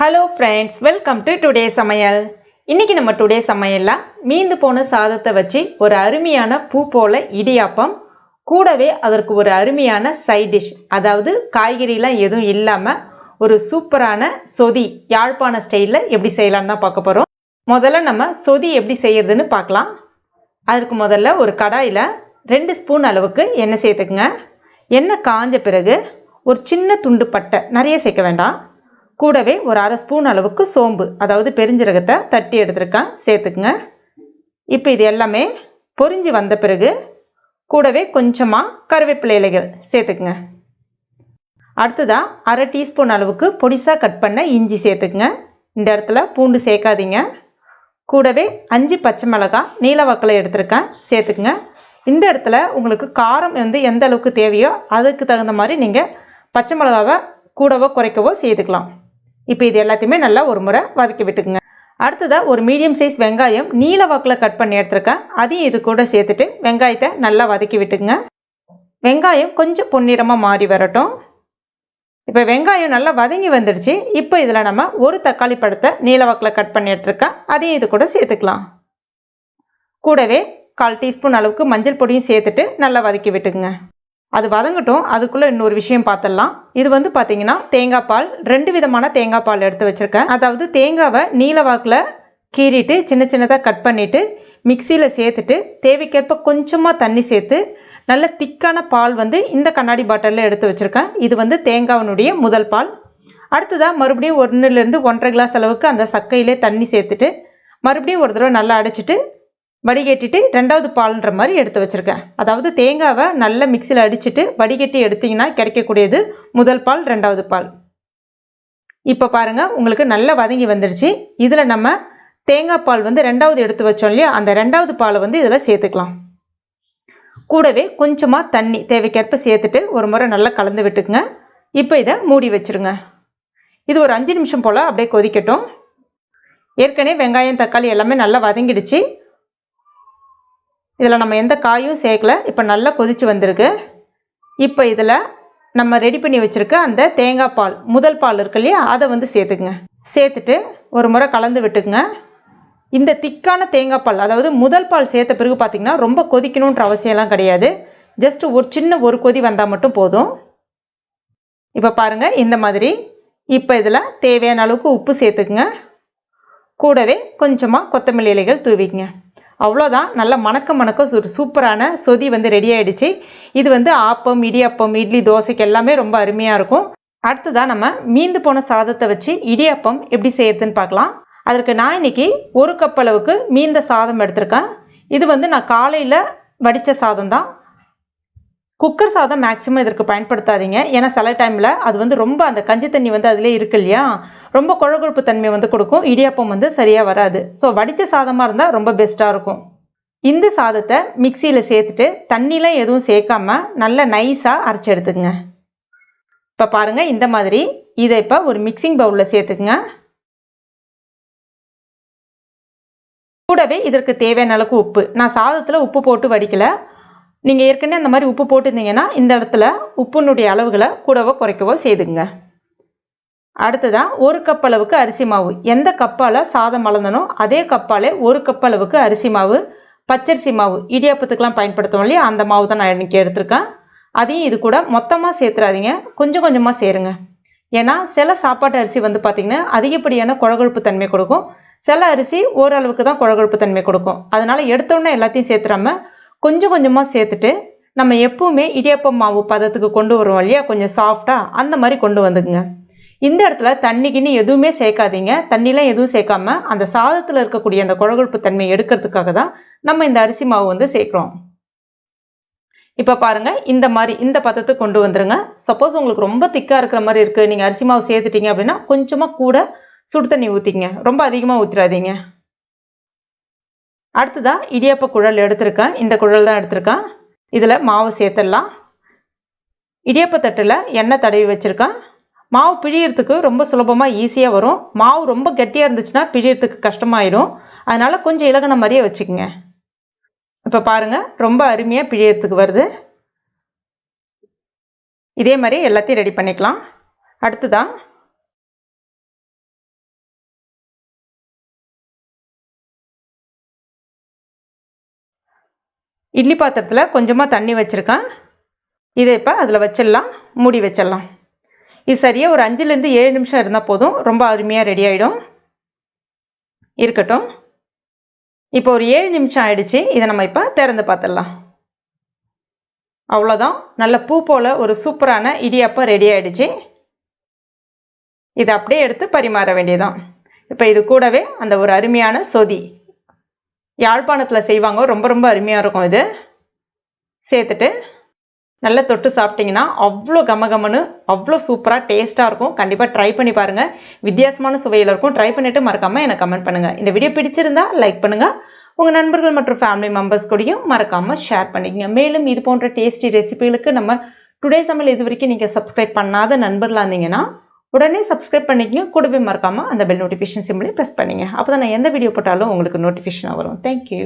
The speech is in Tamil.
Hello friends, welcome to today சமையல். இன்னைக்கு நம்ம டுடே சமையல்ல மீந்து போன சாதத்தை வச்சு ஒரு அருமையான பூ போல இடியாப்பம், கூடவே அதற்கு ஒரு அருமையான சைட் டிஷ், அதாவது காய்கறிலாம் எதுவும் இல்லாமல் ஒரு சூப்பரான சொதி யாழ்ப்பாண ஸ்டைலில் எப்படி செய்யலான்னு தான் பார்க்க போகிறோம். முதல்ல நம்ம சொதி எப்படி செய்யறதுன்னு பார்க்கலாம். அதுக்கு முதல்ல ஒரு கடாயில் 2 ஸ்பூன் அளவுக்கு எண்ணெய் சேர்த்துக்குங்க. எண்ணெய் காஞ்ச பிறகு ஒரு சின்ன துண்டு பட்டை, நிறைய சேர்க்க வேண்டாம், கூடவே ஒரு அரை ஸ்பூன் அளவுக்கு சோம்பு, அதாவது பெருஞ்சீரகத்தை தட்டி எடுத்துருக்கேன், சேர்த்துக்குங்க. இப்போ இது எல்லாமே பொரிஞ்சு வந்த பிறகு கூடவே கொஞ்சமாக கருவேப்பிலை இலைகள் சேர்த்துக்குங்க. அடுத்ததாக அரை டீஸ்பூன் அளவுக்கு பொடிசாக கட் பண்ண இஞ்சி சேர்த்துக்குங்க. இந்த இடத்துல பூண்டு சேர்க்காதீங்க. கூடவே 5 பச்சை மிளகாய் நீல வாக்கில் எடுத்துருக்கேன், சேர்த்துக்குங்க. இந்த இடத்துல உங்களுக்கு காரம் எந்த அளவுக்கு தேவையோ அதுக்கு தகுந்த மாதிரி நீங்கள் பச்சை மிளகாவை கூடவோ குறைக்கவோ செய்துக்கலாம். இப்போ இது எல்லாத்தையுமே நல்லா ஒரு முறை வதக்கி விட்டுக்குங்க. அடுத்ததாக ஒரு மீடியம் சைஸ் வெங்காயம் நீல வாக்கில் கட் பண்ணி எடுத்துருக்கேன், அதையும் இது கூட சேர்த்துட்டு வெங்காயத்தை நல்லா வதக்கி விட்டுக்குங்க. வெங்காயம் கொஞ்சம் பொன்னிறமாக மாறி வரட்டும். இப்போ வெங்காயம் நல்லா வதங்கி வந்துடுச்சு. இப்போ இதில் நம்ம ஒரு தக்காளி பழத்தை நீல வாக்கில் கட் பண்ணி எடுத்துருக்கேன், அதையும் இது கூட சேர்த்துக்கலாம். கூடவே 1/4 டீஸ்பூன் அளவுக்கு மஞ்சள் பொடியும் சேர்த்துட்டு நல்லா வதக்கி விட்டுக்குங்க. அது வதங்கட்டும். அதுக்குள்ளே இன்னொரு விஷயம் பார்த்துடலாம். இது பார்த்தீங்கன்னா தேங்காய் பால், 2 விதமான தேங்காய் பால் எடுத்து வச்சுருக்கேன். அதாவது தேங்காவை நீல வாக்கில் கீறிட்டு சின்ன சின்னதாக கட் பண்ணிவிட்டு மிக்சியில் சேர்த்துட்டு தேவைக்கேற்ப கொஞ்சமாக தண்ணி சேர்த்து நல்ல திக்கான பால் இந்த கண்ணாடி பாட்டிலில் எடுத்து வச்சுருக்கேன். இது தேங்காவினுடைய முதல் பால். அடுத்ததாக மறுபடியும் 1லேருந்து 1.5 கிளாஸ் அளவுக்கு அந்த சக்கையிலே தண்ணி சேர்த்துட்டு மறுபடியும் ஒரு தடவை நல்லா அடைச்சிட்டு வடிகட்டிட்டு 2வது பால்ன்ற மாதிரி எடுத்து வச்சுருக்கேன். அதாவது தேங்காவை நல்லா மிக்சியில் அடிச்சுட்டு வடிகட்டி எடுத்திங்கன்னா கிடைக்கக்கூடியது முதல் பால், 2வது பால். இப்போ பாருங்கள், உங்களுக்கு நல்லா வதங்கி வந்துடுச்சு. இதில் நம்ம தேங்காய் பால் 2வது எடுத்து வச்சோம் இல்லையா, அந்த 2வது பாலை இதில் சேர்த்துக்கலாம். கூடவே கொஞ்சமாக தண்ணி தேவைக்கேற்ப சேர்த்துட்டு ஒரு முறை நல்லா கலந்து விட்டுக்குங்க. இப்போ இதை மூடி வச்சுருங்க. இது ஒரு 5 நிமிஷம் போல் அப்படியே கொதிக்கட்டும். ஏற்கனவே வெங்காயம் தக்காளி எல்லாமே நல்லா வதங்கிடுச்சு. இதில் நம்ம எந்த காயும் சேர்க்கல. இப்போ நல்லா கொதிச்சு வந்திருக்கு. இப்போ இதில் நம்ம ரெடி பண்ணி வச்சுருக்க அந்த தேங்காய் பால் முதல் பால் இருக்கு இல்லையா, அதை சேர்த்துக்குங்க. சேர்த்துட்டு ஒரு முறை கலந்து விட்டுக்குங்க. இந்த திக்கான தேங்காய் பால், அதாவது முதல் பால் சேர்த்த பிறகு பார்த்திங்கன்னா ரொம்ப கொதிக்கணுன்ற அவசியம்லாம் கிடையாது. ஜஸ்ட் ஒரு கொதி வந்தால் மட்டும் போதும். இப்போ பாருங்கள், இந்த மாதிரி. இப்போ இதில் தேவையான அளவுக்கு உப்பு சேர்த்துக்குங்க. கூடவே கொஞ்சமாக கொத்தமல்லி இலைகள் தூவிக்குங்க. அவ்வளோதான். நல்லா மணக்க ஒரு சூப்பரான சொதி ரெடி ஆகிடுச்சு. இது ஆப்பம், இடியாப்பம், இட்லி, தோசைக்கு எல்லாமே ரொம்ப அருமையாக இருக்கும். அடுத்ததாக நம்ம மீந்து போன சாதத்தை வச்சு இடியாப்பம் எப்படி செய்யறதுன்னு பார்க்கலாம். அதற்கு நான் இன்னைக்கு 1 கப் அளவுக்கு மீந்த சாதம் எடுத்திருக்கேன். இது நான் காலையில் வடித்த சாதம் தான். குக்கர் சாதம் மேக்ஸிமம் இதற்கு பயன்படுத்தாதீங்க. ஏன்னா சில டைமில் அது ரொம்ப அந்த கஞ்சி தண்ணி அதிலே இருக்கு இல்லையா, ரொம்ப குழகுழப்பு தன்மை கொடுக்கும். இடியாப்பம் சரியாக வராது. ஸோ வடித்த சாதமாக இருந்தால் ரொம்ப பெஸ்ட்டாக இருக்கும். இந்த சாதத்தை மிக்சியில் சேர்த்துட்டு தண்ணிலாம் எதுவும் சேர்க்காம நல்லா நைஸாக அரைச்சி எடுத்துக்கங்க. இப்போ பாருங்கள், இந்த மாதிரி. இதை இப்போ ஒரு மிக்சிங் பவுலில் சேர்த்துக்குங்க. கூடவே இதற்கு தேவையான அளவுக்கு உப்பு. நான் சாதத்தில் உப்பு போட்டு வடிக்கலை. நீங்கள் ஏற்கனவே அந்த மாதிரி உப்பு போட்டுருந்தீங்கன்னா இந்த இடத்துல உப்புனுடைய அளவுகளை கூடவோ குறைக்கவோ செய்துங்க. அடுத்ததாக 1 கப் அளவுக்கு அரிசி மாவு. எந்த கப்பால் சாதம் அளந்தனோ அதே கப்பாலே 1 கப் அளவுக்கு அரிசி மாவு, பச்சரிசி மாவு, இடியாப்பத்துக்கெலாம் பயன்படுத்துவோம் இல்லையா, அந்த மாவு தான் நான் இன்றைக்கி எடுத்திருக்கேன். அதையும் இது கூட மொத்தமாக சேர்த்துறாதீங்க, கொஞ்சம் கொஞ்சமாக சேருங்க. ஏன்னா சில சாப்பாட்டு அரிசி பார்த்திங்கன்னா அதிகப்படியான குழகுழப்பு தன்மை கொடுக்கும். சில அரிசி ஓரளவுக்கு தான் குழகுழப்பு தன்மை கொடுக்கும். அதனால் எடுத்தோடனே எல்லாத்தையும் சேர்த்துறாமல் கொஞ்சம் கொஞ்சமாக சேர்த்துட்டு நம்ம எப்பவுமே இடியாப்பம் மாவு பதத்துக்கு கொண்டு வருவோம் இல்லையா, கொஞ்சம் சாஃப்டாக அந்த மாதிரி கொண்டு வந்துக்குங்க. இந்த இடத்துல தண்ணிக்குன்னு எதுவுமே சேர்க்காதீங்க. தண்ணிலாம் எதுவும் சேர்க்காம அந்த சாதத்தில் இருக்கக்கூடிய அந்த குழகுழப்பு தன்மையை எடுக்கிறதுக்காக தான் நம்ம இந்த அரிசி மாவு சேர்க்குறோம். இப்போ பாருங்கள், இந்த மாதிரி இந்த பதத்துக்கு கொண்டு வந்துருங்க. சப்போஸ் உங்களுக்கு ரொம்ப திக்காக இருக்கிற மாதிரி இருக்குது, நீங்கள் அரிசி மாவு சேர்த்துட்டீங்க அப்படின்னா கொஞ்சமாக கூட சுடு தண்ணி ஊற்றிங்க, ரொம்ப அதிகமாக ஊற்றிடாதீங்க. அடுத்ததாக இடியாப்ப குழல் எடுத்திருக்கேன். இந்த குழல் தான் எடுத்திருக்கேன். இதில் மாவு சேர்த்துடலாம். இடியாப்ப தட்டில் எண்ணெய் தடவி வச்சுருக்கேன். மாவு பிழியறதுக்கு ரொம்ப சுலபமாக ஈஸியாக வரும். மாவு ரொம்ப கெட்டியாக இருந்துச்சுன்னா பிழியறதுக்கு கஷ்டமாயிடும். அதனால் கொஞ்சம் இலகுன மாதிரியே வச்சுக்கோங்க. இப்போ பாருங்கள், ரொம்ப அருமையாக பிழியறதுக்கு வருது. இதே மாதிரி எல்லாத்தையும் ரெடி பண்ணிக்கலாம். அடுத்ததாக இட்லி பாத்திரத்தில் கொஞ்சமாக தண்ணி வச்சுருக்கேன். இதை இப்போ அதில் வச்சிடலாம், மூடி வச்சிடலாம். இது சரியாக ஒரு 5லேருந்து 7 நிமிஷம் இருந்தால் போதும், ரொம்ப அருமையாக ரெடி ஆகிடும். இருக்கட்டும். இப்போ ஒரு 7 நிமிஷம் ஆயிடுச்சு. இதை நம்ம இப்போ திறந்து பார்த்துடலாம். அவ்வளோதான், நல்ல பூ போல் ஒரு சூப்பரான இடியாப்பம் ரெடி ஆகிடுச்சு. இதை அப்படியே எடுத்து பரிமாற வேண்டியதான். இப்போ இது கூடவே அந்த ஒரு அருமையான சொதி, யாழ்ப்பாணத்தில் செய்வாங்க, ரொம்ப ரொம்ப அருமையாக இருக்கும். இது சேர்த்துட்டு நல்லா தொட்டு சாப்பிட்டிங்கன்னா அவ்வளோ கமகமனு அவ்வளோ சூப்பராக டேஸ்ட்டாக இருக்கும். கண்டிப்பாக ட்ரை பண்ணி பாருங்கள். வித்தியாசமான சுவையில் இருக்கும். ட்ரை பண்ணிவிட்டு மறக்காமல் எனக்கு கமெண்ட் பண்ணுங்கள். இந்த வீடியோ பிடிச்சிருந்தா லைக் பண்ணுங்கள். உங்கள் நண்பர்கள் மற்றும் ஃபேமிலி மெம்பர்ஸ் கூடயும் மறக்காமல் ஷேர் பண்ணிக்கங்க. மேலும் இது போன்ற டேஸ்டி ரெசிபிகளுக்கு நம்ம டுடே சமையல் இது வரைக்கும் நீங்கள் சப்ஸ்கிரைப் பண்ணாத நண்பர்களாக இருந்தீங்கன்னா உடனே சப்ஸ்கிரைப் பண்ணிக்கங்க. கூடவே மறக்காமல் அந்த பெல் நோட்டிஃபிகேஷன் சிம்பிளையும் ப்ரெஸ் பண்ணிங்க. அப்போ தான் நான் எந்த வீடியோ போட்டாலும் உங்களுக்கு நோட்டிஃபிகேஷன் வரும். தேங்க்யூ.